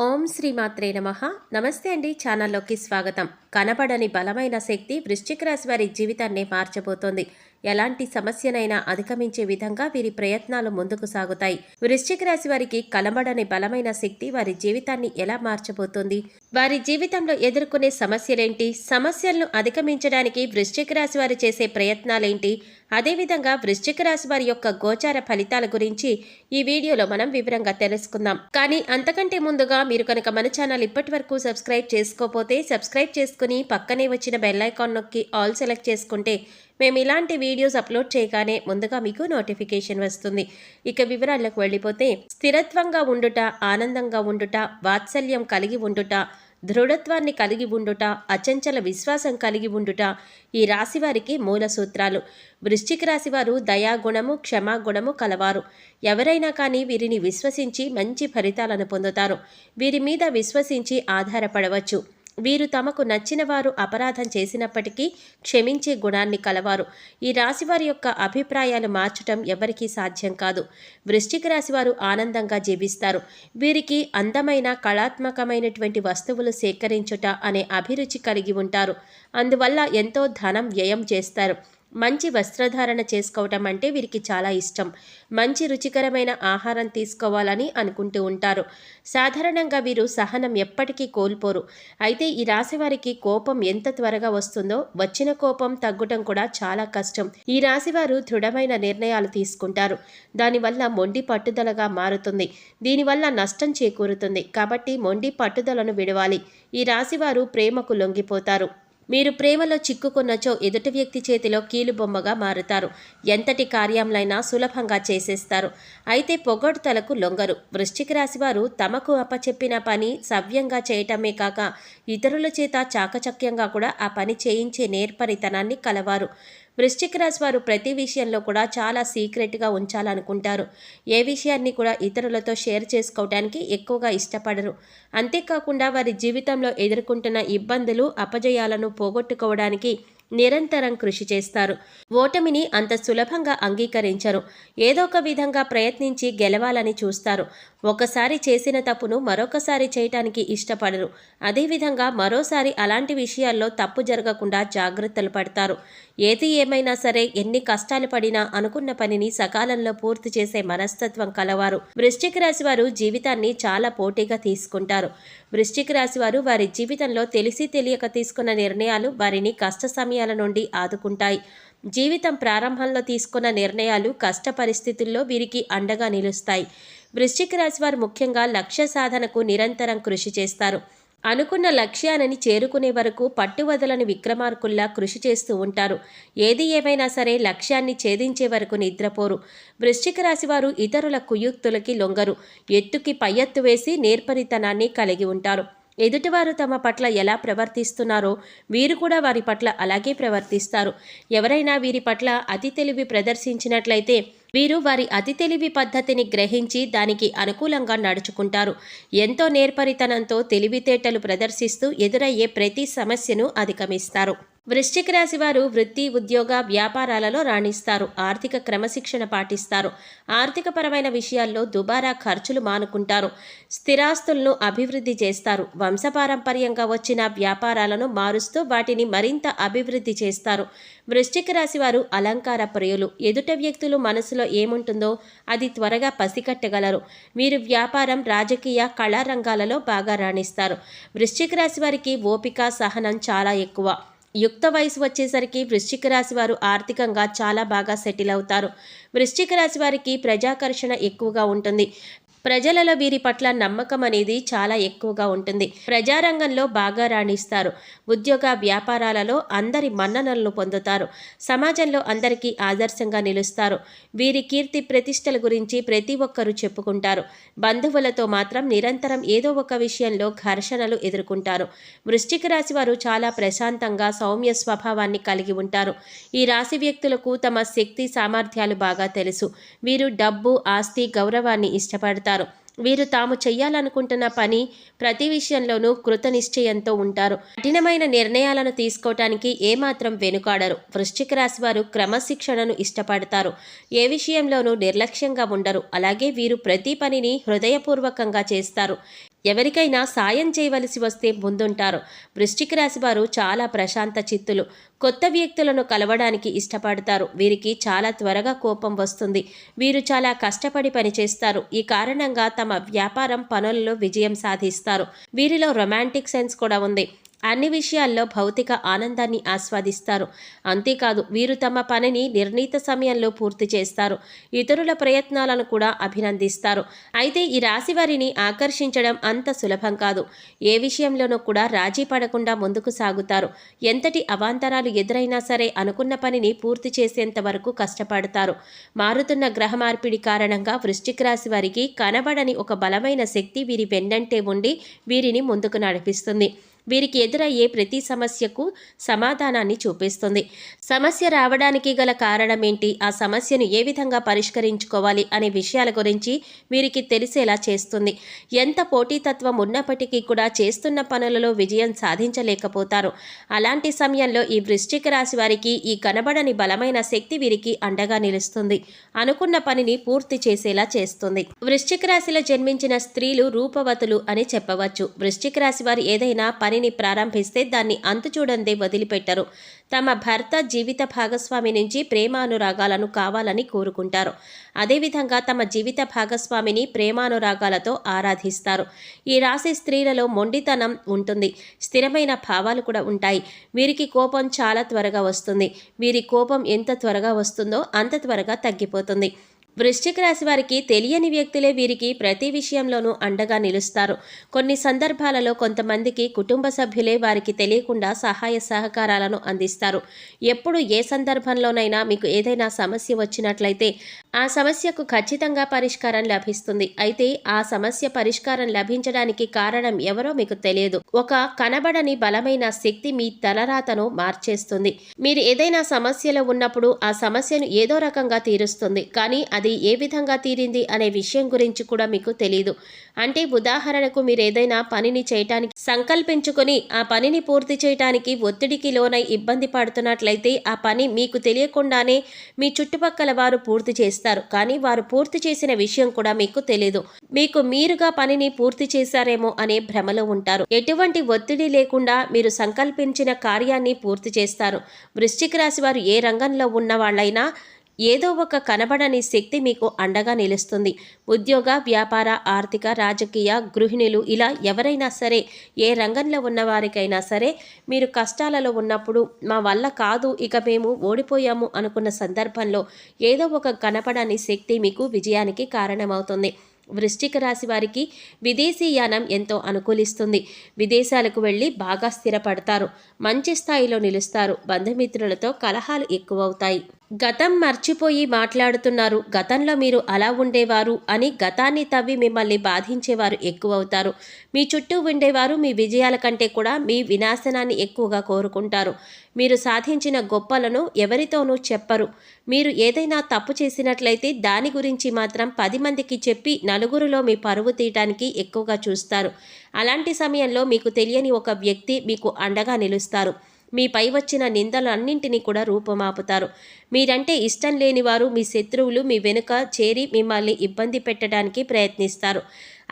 ఓం శ్రీ మాత్రే నమః. నమస్తే అండి. ఛానల్లోకి స్వాగతం. కనబడని బలమైన శక్తి వృశ్చిక రాశి వారి జీవితాన్ని మార్చబోతోంది. ఎలాంటి సమస్యనైనా అధిగమించే విధంగా వీరి ప్రయత్నాలు ముందుకు సాగుతాయి. వృశ్చిక రాశి వారికి కనబడని బలమైన శక్తి వారి జీవితాన్ని ఎలా మార్చబోతోంది? వారి జీవితంలో ఎదుర్కొనే సమస్యలేంటి? సమస్యలను అధిగమించడానికి వృశ్చిక రాశి వారు చేసే ప్రయత్నాలేంటి? అదేవిధంగా వృశ్చిక రాశి వారి యొక్క గోచార ఫలితాల గురించి ఈ వీడియోలో మనం వివరంగా తెలుసుకుందాం. కానీ అంతకంటే ముందుగా మీరు కనుక మన ఛానల్ ఇప్పటి వరకు సబ్స్క్రైబ్ చేసుకోకపోతే సబ్స్క్రైబ్ చేసుకుని పక్కనే వచ్చిన బెల్ ఐకాన్ నొక్కి ఆల్ సెలెక్ట్ చేసుకుంటే మేము ఇలాంటి వీడియోస్ అప్లోడ్ చేయగానే ముందుగా మీకు నోటిఫికేషన్ వస్తుంది. ఇక వివరాలకు వెళ్ళిపోతే, స్థిరత్వంగా ఉండుట, ఆనందంగా ఉండుట, వాత్సల్యం కలిగి ఉండుట, దృఢత్వాన్ని కలిగి ఉండుట, అచంచల విశ్వాసం కలిగి ఉండుట ఈ రాశివారికి మూల సూత్రాలు. వృశ్చిక రాశివారు దయాగుణము, క్షమాగుణము కలవారు. ఎవరైనా కానీ వీరిని విశ్వసించి మంచి ఫలితాలను పొందుతారు. వీరి మీద విశ్వసించి ఆధారపడవచ్చు. వీరు తమకు నచ్చిన వారు అపరాధం చేసినప్పటికీ క్షమించే గుణాన్ని కలవారు. ఈ రాశివారి యొక్క అభిప్రాయాలు మార్చటం ఎవరికీ సాధ్యం కాదు. వృశ్చిక రాశివారు ఆనందంగా జీవిస్తారు. వీరికి అందమైన కళాత్మకమైనటువంటి వస్తువులు సేకరించుట అనే అభిరుచి కలిగి ఉంటారు. అందువల్ల ఎంతో ధనం వ్యయం చేస్తారు. మంచి వస్త్రధారణ చేసుకోవటం అంటే వీరికి చాలా ఇష్టం. మంచి రుచికరమైన ఆహారం తీసుకోవాలని అనుకుంటూ ఉంటారు. సాధారణంగా వీరు సహనం ఎప్పటికీ కోల్పోరు. అయితే ఈ రాశి వారికి కోపం ఎంత త్వరగా వస్తుందో వచ్చిన కోపం తగ్గటం కూడా చాలా కష్టం. ఈ రాశివారు దృఢమైన నిర్ణయాలు తీసుకుంటారు. దానివల్ల మొండి పట్టుదలగా మారుతుంది. దీనివల్ల నష్టం చేకూరుతుంది. కాబట్టి మొండి పట్టుదలను విడవాలి. ఈ రాశివారు ప్రేమకు లొంగిపోతారు. మీరు ప్రేమలో చిక్కుకున్నచో ఎదుటి వ్యక్తి చేతిలో కీలుబొమ్మగా మారుతారు. ఎంతటి కార్యంలైనా సులభంగా చేసేస్తారు. అయితే పొగడ్తలకు లొంగరు. వృశ్చిక రాశివారు తమకు అప్పచెప్పిన పని సవ్యంగా చేయటమే కాక ఇతరుల చేత చాకచక్యంగా కూడా ఆ పని చేయించే నేర్పరితనాన్ని కలవారు. వృశ్చిక రాశి వారు ప్రతి విషయంలో కూడా చాలా సీక్రెట్గా ఉంచాలనుకుంటారు. ఏ విషయాన్ని కూడా ఇతరులతో షేర్ చేసుకోవడానికి ఎక్కువగా ఇష్టపడరు. అంతేకాకుండా వారి జీవితంలో ఎదుర్కొంటున్న ఇబ్బందులు, అపజయాలను పోగొట్టుకోవడానికి నిరంతరం కృషి చేస్తారు. ఓటమిని అంత సులభంగా అంగీకరించరు. ఏదో ఒక విధంగా ప్రయత్నించి గెలవాలని చూస్తారు. ఒకసారి చేసిన తప్పును మరొకసారి చేయటానికి ఇష్టపడరు. అదేవిధంగా మరోసారి అలాంటి విషయాల్లో తప్పు జరగకుండా జాగ్రత్తలు పడతారు. ఏది ఏమైనా సరే ఎన్ని కష్టాలు పడినా అనుకున్న పనిని సకాలంలో పూర్తి చేసే మనస్తత్వం కలవారు. వృశ్చిక రాశి వారు జీవితాన్ని చాలా పోటీగా తీసుకుంటారు. వృశ్చిక రాశి వారు వారి జీవితంలో తెలిసి తెలియక తీసుకున్న నిర్ణయాలు వారిని కష్ట సమయాల నుండి ఆదుకుంటాయి. జీవితం ప్రారంభంలో తీసుకున్న నిర్ణయాలు కష్ట పరిస్థితుల్లో వీరికి అండగా నిలుస్తాయి. వృశ్చిక రాశి వారు ముఖ్యంగా లక్ష్య సాధనకు నిరంతరం కృషి చేస్తారు. అనుకున్న లక్ష్యాన్ని చేరుకునే వరకు పట్టువదలని విక్రమార్కుల్లా కృషి చేస్తూ ఉంటారు. ఏది ఏమైనా సరే లక్ష్యాన్ని ఛేదించే వరకు నిద్రపోరు. వృశ్చిక రాశి వారు ఇతరుల కుయుక్తులకి లొంగరు. ఎత్తుకి పై ఎత్తు వేసి నేర్పరితనాన్ని కలిగి ఉంటారు. ఎదుటివారు తమ పట్ల ఎలా ప్రవర్తిస్తున్నారో వీరు కూడా వారి పట్ల అలాగే ప్రవర్తిస్తారు. ఎవరైనా వీరి పట్ల అతి తెలివి ప్రదర్శించినట్లయితే వీరు వారి అతి తెలివి పద్ధతిని గ్రహించి దానికి అనుకూలంగా నడుచుకుంటారు. ఎంతో నేర్పరితనంతో తెలివితేటలు ప్రదర్శిస్తూ ఎదురయ్యే ప్రతి సమస్యను అధిగమిస్తారు. వృశ్చిక రాశి వారు వృత్తి, ఉద్యోగ, వ్యాపారాలలో రాణిస్తారు. ఆర్థిక క్రమశిక్షణ పాటిస్తారు. ఆర్థికపరమైన విషయాల్లో దుబారా ఖర్చులు మానుకుంటారు. స్థిరాస్తులను అభివృద్ధి చేస్తారు. వంశపారంపర్యంగా వచ్చిన వ్యాపారాలను మారుస్తూ వాటిని మరింత అభివృద్ధి చేస్తారు. వృశ్చిక రాశి వారు అలంకార ప్రియులు. ఎదుట వ్యక్తులు మనసులో ఏముంటుందో అది త్వరగా పసిగట్టగలరు. వీరు వ్యాపారం, రాజకీయ, కళారంగాలలో బాగా రాణిస్తారు. వృశ్చిక రాశి వారికి ఓపిక, సహనం చాలా ఎక్కువ. యుక్త వయసు వచ్చేసరికి వృశ్చిక రాశి వారు ఆర్థికంగా చాలా బాగా సెటిల్ అవుతారు. వృశ్చిక రాశి వారికి ప్రజాకర్షణ ఎక్కువగా ఉంటుంది. ప్రజలలో వీరి పట్ల నమ్మకం అనేది చాలా ఎక్కువగా ఉంటుంది. ప్రజారంగంలో బాగా రాణిస్తారు. ఉద్యోగ, వ్యాపారాలలో అందరి మన్ననలను పొందుతారు. సమాజంలో అందరికీ ఆదర్శంగా నిలుస్తారు. వీరి కీర్తి ప్రతిష్టల గురించి ప్రతి ఒక్కరూ చెప్పుకుంటారు. బంధువులతో మాత్రం నిరంతరం ఏదో ఒక విషయంలో ఘర్షణలు ఎదుర్కొంటారు. వృశ్చిక రాశి వారు చాలా ప్రశాంతంగా సౌమ్య స్వభావాన్ని కలిగి ఉంటారు. ఈ రాశి వ్యక్తులకు తమ శక్తి, సామర్థ్యాలు బాగా తెలుసు. వీరు డబ్బు, ఆస్తి, గౌరవాన్ని ఇష్టపడతారు. వీరు తాము చెయ్యాలనుకుంటున్న పని ప్రతి విషయంలోనూ కృతనిశ్చయంతో ఉంటారు. కఠినమైన నిర్ణయాలను తీసుకోవటానికి ఏమాత్రం వెనుకాడరు. వృశ్చిక రాశి వారు క్రమశిక్షణను ఇష్టపడతారు. ఏ విషయంలోనూ నిర్లక్ష్యంగా ఉండరు. అలాగే వీరు ప్రతి పనిని హృదయపూర్వకంగా చేస్తారు. ఎవరికైనా సాయం చేయవలసి వస్తే ముందుంటారు. వృశ్చిక రాశి వారు చాలా ప్రశాంత చిత్తులు. కొత్త వ్యక్తులను కలవడానికి ఇష్టపడతారు. వీరికి చాలా త్వరగా కోపం వస్తుంది. వీరు చాలా కష్టపడి పనిచేస్తారు. ఈ కారణంగా తమ వ్యాపారం పనులలో విజయం సాధిస్తారు. వీరిలో రొమాంటిక్ సెన్స్ కూడా ఉంది. అన్ని విషయాల్లో భౌతిక ఆనందాన్ని ఆస్వాదిస్తారు. అంతేకాదు వీరు తమ పనిని నిర్ణీత సమయంలో పూర్తి చేస్తారు. ఇతరుల ప్రయత్నాలను కూడా అభినందిస్తారు. అయితే ఈ రాశి వారిని ఆకర్షించడం అంత సులభం కాదు. ఏ విషయంలోనూ కూడా రాజీ పడకుండా ముందుకు సాగుతారు. ఎంతటి అవాంతరాలు ఎదురైనా సరే అనుకున్న పనిని పూర్తి చేసేంత వరకు కష్టపడతారు. మారుతున్న గ్రహ మార్పిడి కారణంగా వృశ్చిక రాశి వారికి కనబడని ఒక బలమైన శక్తి వీరి వెన్నంటే ఉండి వీరిని ముందుకు నడిపిస్తుంది. వీరికి ఎదురయ్యే ప్రతి సమస్యకు సమాధానాన్ని చూపిస్తుంది. సమస్య రావడానికి గల కారణం ఏంటి, ఆ సమస్యను ఏ విధంగా పరిష్కరించుకోవాలి అనే విషయాల గురించి వీరికి తెలిసేలా చేస్తుంది. ఎంత పోటీతత్వం ఉన్నప్పటికీ కూడా చేస్తున్న పనులలో విజయం సాధించలేకపోతారు. అలాంటి సమయంలో ఈ వృశ్చిక రాశి వారికి ఈ కనబడని బలమైన శక్తి వీరికి అండగా నిలుస్తుంది. అనుకున్న పనిని పూర్తి చేసేలా చేస్తుంది. వృశ్చిక రాశిలో జన్మించిన స్త్రీలు రూపవతులు అని చెప్పవచ్చు. వృశ్చిక రాశి వారు ఏదైనా పనిని ప్రారంభిస్తే దాన్ని అంతు చూడందే వదిలిపెట్టరు. తమ భర్త జీవిత భాగస్వామి నుంచి ప్రేమానురాగాలను కావాలని కోరుకుంటారు. అదేవిధంగా తమ జీవిత భాగస్వామిని ప్రేమానురాగాలతో ఆరాధిస్తారు. ఈ రాశి స్త్రీలలో మొండితనం ఉంటుంది. స్థిరమైన భావాలు కూడా ఉంటాయి. వీరికి కోపం చాలా త్వరగా వస్తుంది. వీరి కోపం ఎంత త్వరగా వస్తుందో అంత త్వరగా తగ్గిపోతుంది. వృశ్చిక రాశి వారికి తెలియని వ్యక్తులే వీరికి ప్రతి విషయంలోనూ అండగా నిలుస్తారు. కొన్ని సందర్భాలలో కొంతమందికి కుటుంబ సభ్యులే వారికి తెలియకుండా సహాయ సహకారాలను అందిస్తారు. ఎప్పుడు ఏ సందర్భంలోనైనా మీకు ఏదైనా సమస్య వచ్చినట్లయితే ఆ సమస్యకు ఖచ్చితంగా పరిష్కారం లభిస్తుంది. అయితే ఆ సమస్య పరిష్కారం లభించడానికి కారణం ఎవరో మీకు తెలియదు. ఒక కనబడని బలమైన శక్తి మీ తలరాతను మార్చేస్తుంది. మీరు ఏదైనా సమస్యలో ఉన్నప్పుడు ఆ సమస్యను ఏదో రకంగా తీరుస్తుంది. కానీ అది ఏ విధంగా తీరింది అనే విషయం గురించి కూడా మీకు తెలియదు. అంటే ఉదాహరణకు మీరు ఏదైనా పనిని చేయటానికి సంకల్పించుకొని ఆ పనిని పూర్తి చేయటానికి ఒత్తిడికి లోనై ఇబ్బంది పడుతున్నట్లయితే ఆ పని మీకు తెలియకుండానే మీ చుట్టుపక్కల వారు పూర్తి చేస్తారు. కానీ వారు పూర్తి చేసిన విషయం కూడా మీకు తెలియదు. మీకు మీరుగా పనిని పూర్తి చేశారేమో అనే భ్రమలో ఉంటారు. ఎటువంటి ఒత్తిడి లేకుండా మీరు సంకల్పించిన కార్యాన్ని పూర్తి చేస్తారు. వృశ్చిక రాశి వారు ఏ రంగంలో ఉన్న వాళ్ళైనా ఏదో ఒక కనబడని శక్తి మీకు అండగా నిలుస్తుంది. ఉద్యోగ, వ్యాపార, ఆర్థిక, రాజకీయ, గృహిణులు ఇలా ఎవరైనా సరే ఏ రంగంలో ఉన్నవారికైనా సరే మీరు కష్టాలలో ఉన్నప్పుడు మా వల్ల కాదు ఇక మేము ఓడిపోయాము అనుకున్న సందర్భంలో ఏదో ఒక కనపడని శక్తి మీకు విజయానికి కారణమవుతుంది. వృశ్చిక రాశి వారికి విదేశీ యానం ఎంతో అనుకూలిస్తుంది. విదేశాలకు వెళ్ళి బాగా స్థిరపడతారు. మంచి స్థాయిలో నిలుస్తారు. బంధుమిత్రులతో కలహాలు ఎక్కువవుతాయి. గతం మర్చిపోయి మాట్లాడుతున్నారు, గతంలో మీరు అలా ఉండేవారు అని గతాన్ని తవ్వి మిమ్మల్ని బాధించేవారు ఎక్కువవుతారు. మీ చుట్టూ ఉండేవారు మీ విజయాల కంటే కూడా మీ వినాశనాన్ని ఎక్కువగా కోరుకుంటారు. మీరు సాధించిన గొప్పలను ఎవరితోనూ చెప్పరు. మీరు ఏదైనా తప్పు చేసినట్లయితే దాని గురించి మాత్రం 10 మందికి చెప్పి నలుగురిలో మీ పరువు తీయటానికి ఎక్కువగా చూస్తారు. అలాంటి సమయంలో మీకు తెలియని ఒక వ్యక్తి మీకు అండగా నిలుస్తారు. మీపై వచ్చిన నిందలన్నింటినీ కూడా రూపుమాపుతారు. మీరంటే ఇష్టం లేనివారు, మీ శత్రువులు మీ వెనుక చేరి మిమ్మల్ని ఇబ్బంది పెట్టడానికి ప్రయత్నిస్తారు.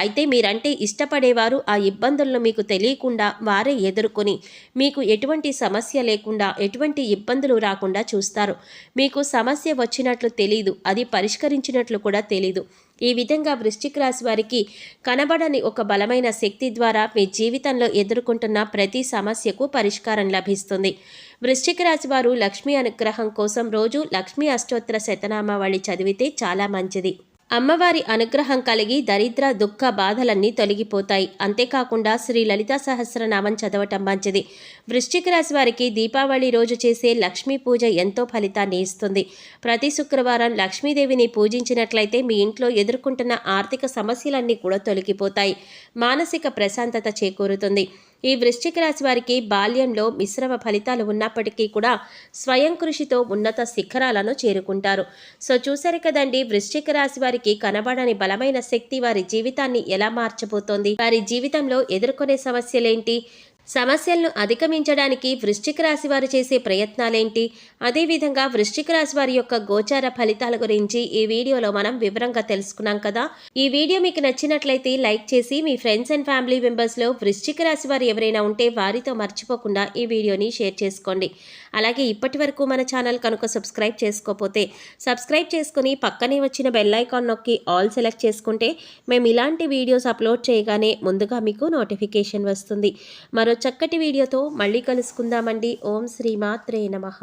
అయితే మీరంటే ఇష్టపడేవారు ఆ ఇబ్బందులను మీకు తెలియకుండా వారే ఎదుర్కొని మీకు ఎటువంటి సమస్య లేకుండా, ఎటువంటి ఇబ్బందులు రాకుండా చూస్తారు. మీకు సమస్య వచ్చినట్లు తెలీదు, అది పరిష్కరించినట్లు కూడా తెలీదు. ఈ విధంగా వృశ్చిక రాశి వారికి కనబడని ఒక బలమైన శక్తి ద్వారా మీ జీవితంలో ఎదుర్కొంటున్న ప్రతి సమస్యకు పరిష్కారం లభిస్తుంది. వృశ్చిక రాశి వారు లక్ష్మీ అనుగ్రహం కోసం రోజు లక్ష్మీ అష్టోత్తర శతనామావళి చదివితే చాలా మంచిది. అమ్మవారి అనుగ్రహం కలిగి దరిద్ర దుఃఖ బాధలన్నీ తొలగిపోతాయి. అంతేకాకుండా శ్రీ లలితా సహస్రనామం చదవటం మంచిది. వృశ్చిక రాశి వారికి దీపావళి రోజు చేసే లక్ష్మీ పూజ ఎంతో ఫలితాన్ని ఇస్తుంది. ప్రతి శుక్రవారం లక్ష్మీదేవిని పూజించినట్లయితే మీ ఇంట్లో ఎదుర్కొంటున్న ఆర్థిక సమస్యలన్నీ కూడా తొలగిపోతాయి. మానసిక ప్రశాంతత చేకూరుతుంది. ఈ వృశ్చిక రాశి వారికి బాల్యంలో మిశ్రమ ఫలితాలు ఉన్నప్పటికీ కూడా స్వయం కృషితో ఉన్నత శిఖరాలను చేరుకుంటారు. సో చూశారు కదండి, వృశ్చిక రాశి వారికి కనబడని బలమైన శక్తి వారి జీవితాన్ని ఎలా మార్చబోతోంది, వారి జీవితంలో ఎదుర్కొనే సమస్యలేంటి, సమస్యలను అధిగమించడానికి వృశ్చిక రాశి వారు చేసే ప్రయత్నాలేంటి, అదేవిధంగా వృశ్చిక రాశి వారి యొక్క గోచార ఫలితాల గురించి ఈ వీడియోలో మనం వివరంగా తెలుసుకున్నాం కదా. ఈ వీడియో మీకు నచ్చినట్లయితే లైక్ చేసి మీ ఫ్రెండ్స్ అండ్ ఫ్యామిలీ మెంబర్స్లో వృశ్చిక రాశి వారు ఎవరైనా ఉంటే వారితో మర్చిపోకుండా ఈ వీడియోని షేర్ చేసుకోండి. అలాగే ఇప్పటి వరకు మన ఛానల్ కనుక సబ్స్క్రైబ్ చేసుకోకపోతే సబ్స్క్రైబ్ చేసుకుని పక్కనే వచ్చిన బెల్ ఐకాన్ నొక్కి ఆల్ సెలెక్ట్ చేసుకుంటే మేము ఇలాంటి వీడియోస్ అప్లోడ్ చేయగానే ముందుగా మీకు నోటిఫికేషన్ వస్తుంది. మరో చక్కటి వీడియోతో మళ్ళీ కలుసుకుందామండి. ఓం శ్రీమాత్రే నమః.